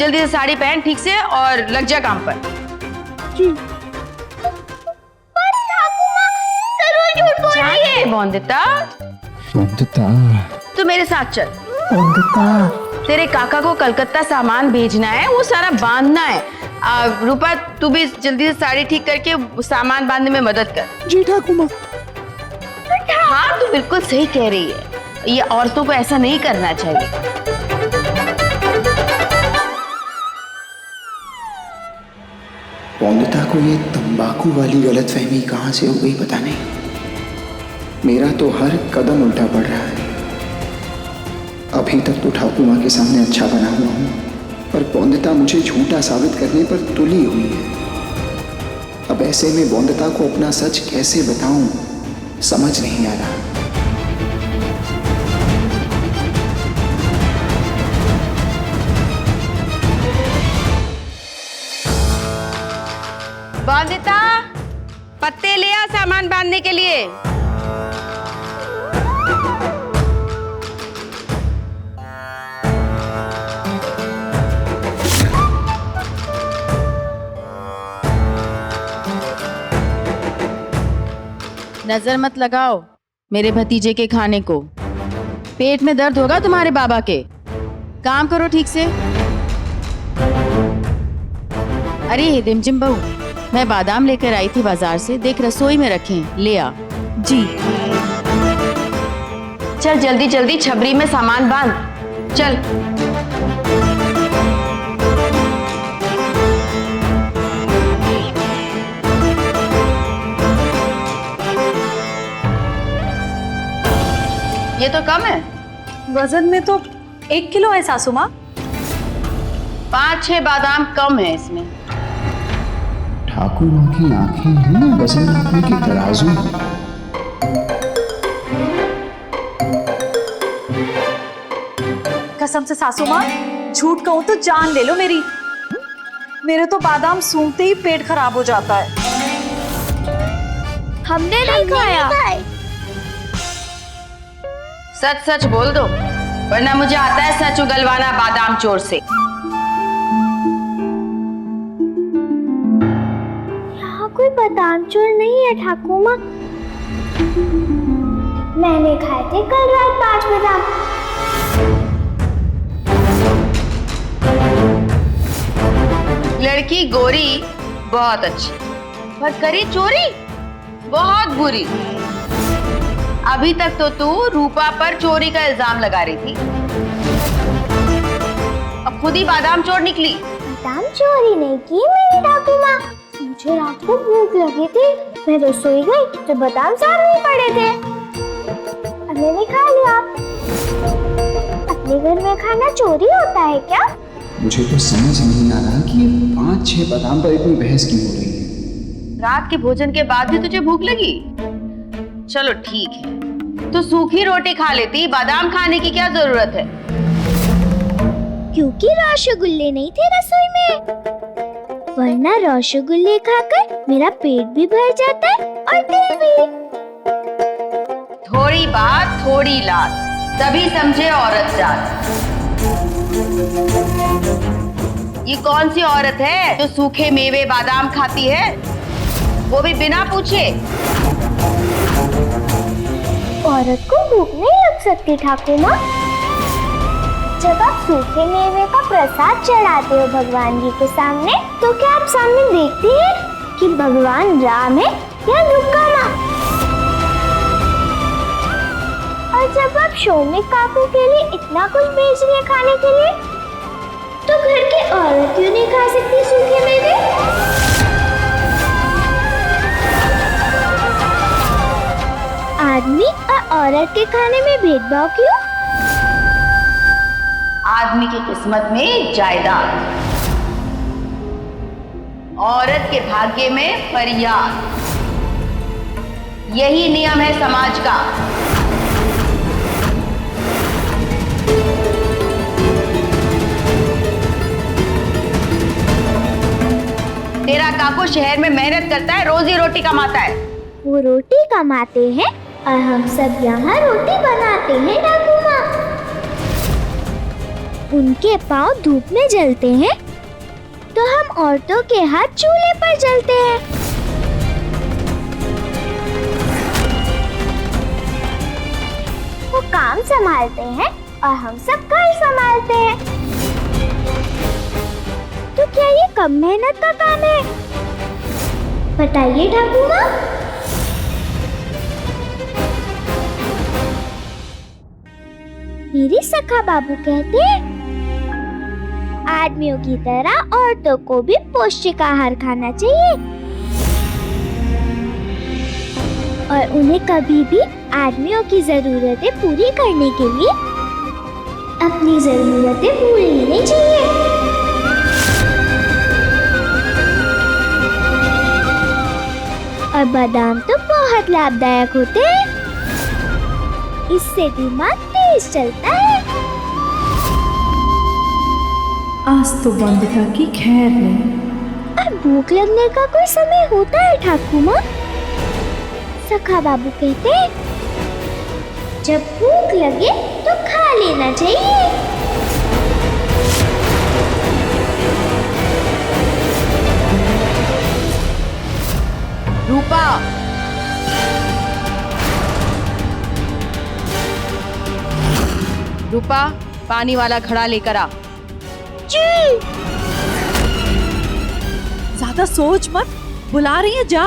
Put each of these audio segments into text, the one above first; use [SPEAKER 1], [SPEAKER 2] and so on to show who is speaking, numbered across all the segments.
[SPEAKER 1] जल्दी से साड़ी पहन ठीक से और लग जा काम पर।
[SPEAKER 2] जी।
[SPEAKER 1] बोंदिता, तू मेरे साथ चल। तेरे काका को कलकत्ता सामान भेजना है, वो सारा बांधना है। रूपा तू भी जल्दी से साड़ी ठीक करके सामान बांधने में मदद कर।
[SPEAKER 2] जी ठाकुर माँ।
[SPEAKER 1] हाँ तू बिल्कुल सही कह रही है, ये औरतों को ऐसा नहीं करना चाहिए।
[SPEAKER 3] बोंदिता को ये तंबाकू वाली गलतफहमी कहाँ से हो गई पता नहीं। मेरा तो हर कदम उल्टा पड़ रहा है। अभी तक तो ठाकुर माँ के सामने अच्छा बना हुआ हूँ, पर बोंदिता मुझे झूठा साबित करने पर तुली हुई है। अब ऐसे में बोंदिता को अपना सच कैसे बताऊं, समझ नहीं आ रहा।
[SPEAKER 1] बोंदिता, पत्ते ले आ सामान बांधने के लिए। नजर मत लगाओ मेरे भतीजे के खाने को, पेट में दर्द होगा तुम्हारे बाबा के। काम करो ठीक से। अरे रिमझिम बहू, मैं बादाम लेकर आई थी बाजार से, देख रसोई में रखे, ले आ।
[SPEAKER 2] जी।
[SPEAKER 1] चल जल्दी जल्दी छबरी में सामान बांध, चल। ये तो कम है।
[SPEAKER 2] वजन में तो 1 किलो है सासू माँ।
[SPEAKER 1] 5-6 बादाम कम है इसमें।
[SPEAKER 3] ठाकुर माँ की आंखें हैं ना वजन नापने के तराजू।
[SPEAKER 2] कसम से सासू माँ, झूठ कहूँ तो जान ले लो मेरी। मेरे तो बादाम सूंघते ही पेट खराब हो जाता है।
[SPEAKER 4] हमने नहीं खाया।
[SPEAKER 1] सच सच बोल दो, वरना मुझे आता है सच उगलवाना बादाम चोर से।
[SPEAKER 4] यहाँ कोई बादाम चोर नहीं है ठाकुर माँ। मैंने खाए थे कल रात 5 बादाम।
[SPEAKER 1] लड़की गोरी बहुत अच्छी, पर करी चोरी बहुत बुरी। अभी तक तो तू रूपा पर चोरी का इल्जाम लगा रही थी, अब खुद ही बादाम चोर निकली।
[SPEAKER 4] बादाम चोरी नहीं की मेरी ठाकुर माँ। मुझे रात को भूख लगी थी, मैं रसोई गई तो बादाम सामने पड़े थे, अब मैंने खा लिया। अपने घर में खाना चोरी होता है क्या?
[SPEAKER 3] मुझे तो समझ नहीं आ रहा कि ये 5-6 बादाम पर इतनी बहस क्यों हो रही है।
[SPEAKER 1] रात के भोजन के बाद भी तुझे भूख लगी? चलो ठीक है, तो सूखी रोटी खा लेती, बादाम खाने की क्या जरूरत है?
[SPEAKER 4] क्योंकि रसगुल्ले नहीं थे रसोई में, वरना रसगुल्ले खाकर मेरा पेट भी भर जाता है और दिल भी।
[SPEAKER 1] थोड़ी बात थोड़ी लात, तभी समझे औरत जात। ये कौन सी औरत है जो सूखे मेवे बादाम खाती है, वो भी बिना पूछे?
[SPEAKER 4] औरत को भूख नहीं लग सकती ठाकुर माँ। जब आप सूखे मेवे का प्रसाद चढ़ाते हो भगवान जी के सामने, तो क्या आप सामने देखती हैं कि भगवान राम है या दुर्गा माँ? और जब आप शौमिक काकू के लिए इतना कुछ भेज रही है खाने के लिए, तो घर की औरत क्यों नहीं खा सकती सूखे मेवे? आदमी और औरत के खाने में भेदभाव क्यों?
[SPEAKER 1] आदमी की किस्मत में जायदाद, औरत के भाग्य में फरियाद, यही नियम है समाज का। तेरा काकू शहर में मेहनत करता है, रोजी रोटी कमाता है।
[SPEAKER 4] वो रोटी कमाते हैं और हम सब यहाँ रोटी बनाते हैं ठाकुर माँ। उनके पाँव धूप में जलते हैं तो हम औरतों के हाथ चूल्हे पर जलते हैं। वो काम संभालते हैं और हम सब घर संभालते हैं। तो क्या ये कम मेहनत का काम है? बताइए ठाकुर माँ। मेरे सखा बाबू कहते हैं आदमियों की तरह औरतों को भी पौष्टिक आहार खाना चाहिए और उन्हें कभी भी आदमियों की जरूरतें पूरी करने के लिए अपनी जरूरतें भूलनी नहीं चाहिए। और बादाम तो बहुत लाभदायक होते हैं, इससे दिमाग तेज चलता है।
[SPEAKER 2] आज तो बंदिता की खैर नहीं।
[SPEAKER 4] और भूख लगने का कोई समय होता है ठाकुर माँ? सखा बाबू कहते हैं जब भूख लगे तो खा लेना चाहिए।
[SPEAKER 1] रूपा, रूपा, पानी वाला घड़ा लेकर आ।
[SPEAKER 2] ज्यादा सोच मत, बुला रही है जा,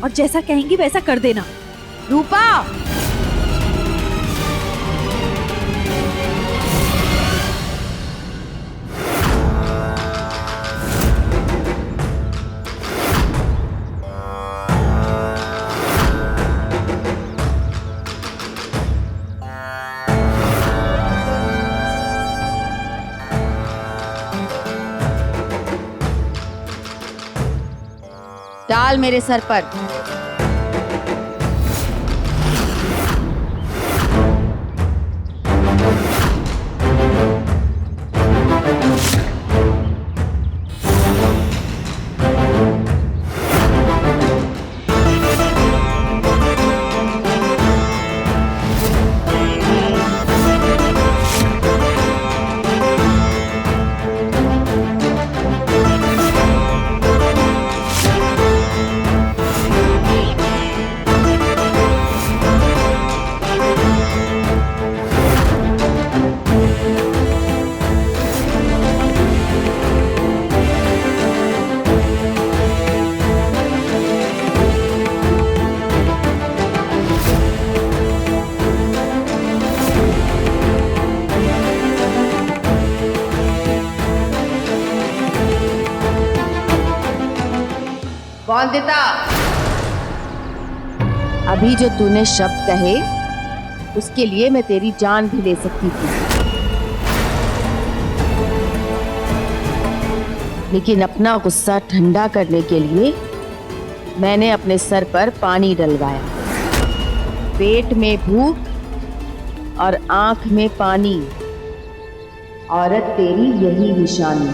[SPEAKER 2] और जैसा कहेंगी वैसा कर देना।
[SPEAKER 1] रूपा, डाल मेरे सर पर। वंदिता, अभी जो तूने शब्द कहे उसके लिए मैं तेरी जान भी ले सकती थी, लेकिन अपना गुस्सा ठंडा करने के लिए मैंने अपने सर पर पानी डलवाया। पेट में भूख और आंख में पानी, औरत तेरी यही निशानी।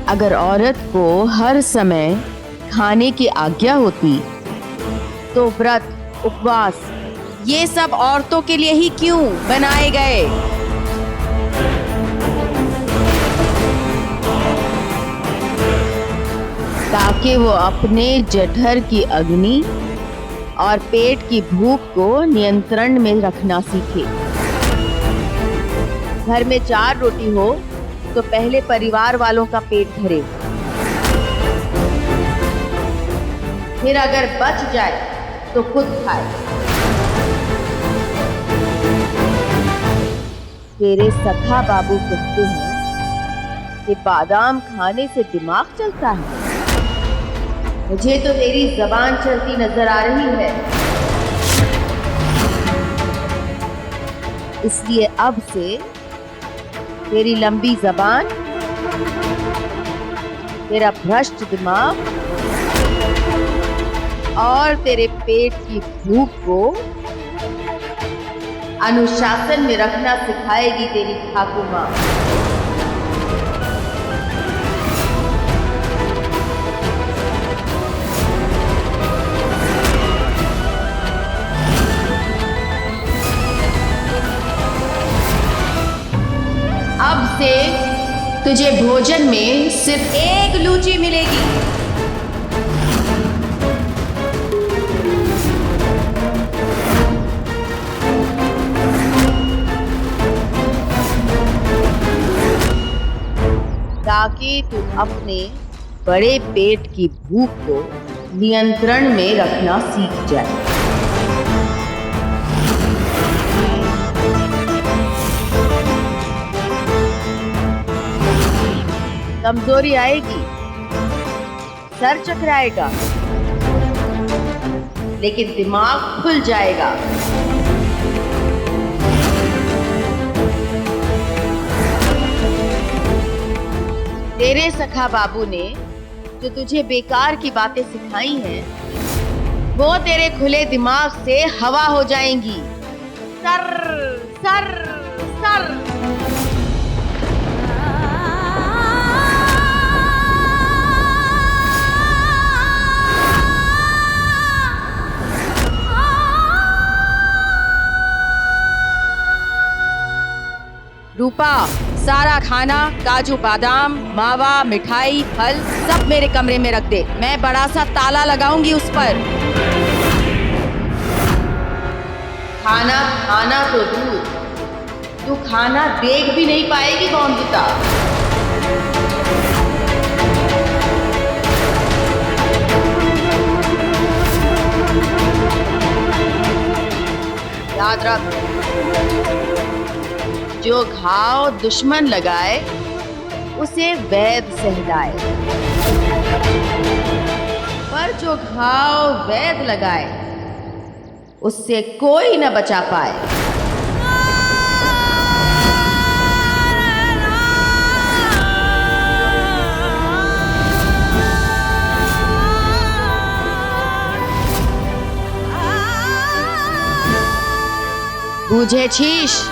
[SPEAKER 1] अगर औरत को हर समय खाने की आज्ञा होती तो व्रत, उपवास ये सब औरतों के लिए ही क्यों बनाए गए? ताकि वो अपने जठर की अग्नि और पेट की भूख को नियंत्रण में रखना सीखे। घर में 4 रोटी हो तो पहले परिवार वालों का पेट भरे, फिर अगर बच जाए तो खुद खाए। तेरे सखा बाबू कहते हैं कि बादाम खाने से दिमाग चलता है। मुझे तो तेरी जबान चलती नजर आ रही है, इसलिए अब से तेरी लंबी जबान, तेरा भ्रष्ट दिमाग और तेरे पेट की भूख को अनुशासन में रखना सिखाएगी तेरी ठाकुर माँ। तुझे भोजन में सिर्फ एक लूची मिलेगी। ताकि तू अपने बड़े पेट की भूख को नियंत्रण में रखना सीख जाए। कमजोरी आएगी, सर चकराएगा, लेकिन दिमाग खुल जाएगा। तेरे सखा बाबू ने जो तुझे बेकार की बातें सिखाई हैं, वो तेरे खुले दिमाग से हवा हो जाएंगी। Sir sir sir. रूपा, सारा खाना, काजू बादाम, मावा, मिठाई, फल सब मेरे कमरे में रख दे। मैं बड़ा सा ताला लगाऊंगी उस पर। खाना खाना तो दूर, तू खाना देख भी नहीं पाएगी बॉम्बिता। याद रख, जो घाव दुश्मन लगाए उसे वैद्य सहलाए, पर जो घाव वैद्य लगाए उससे कोई न बचा पाए। बूझे शीश?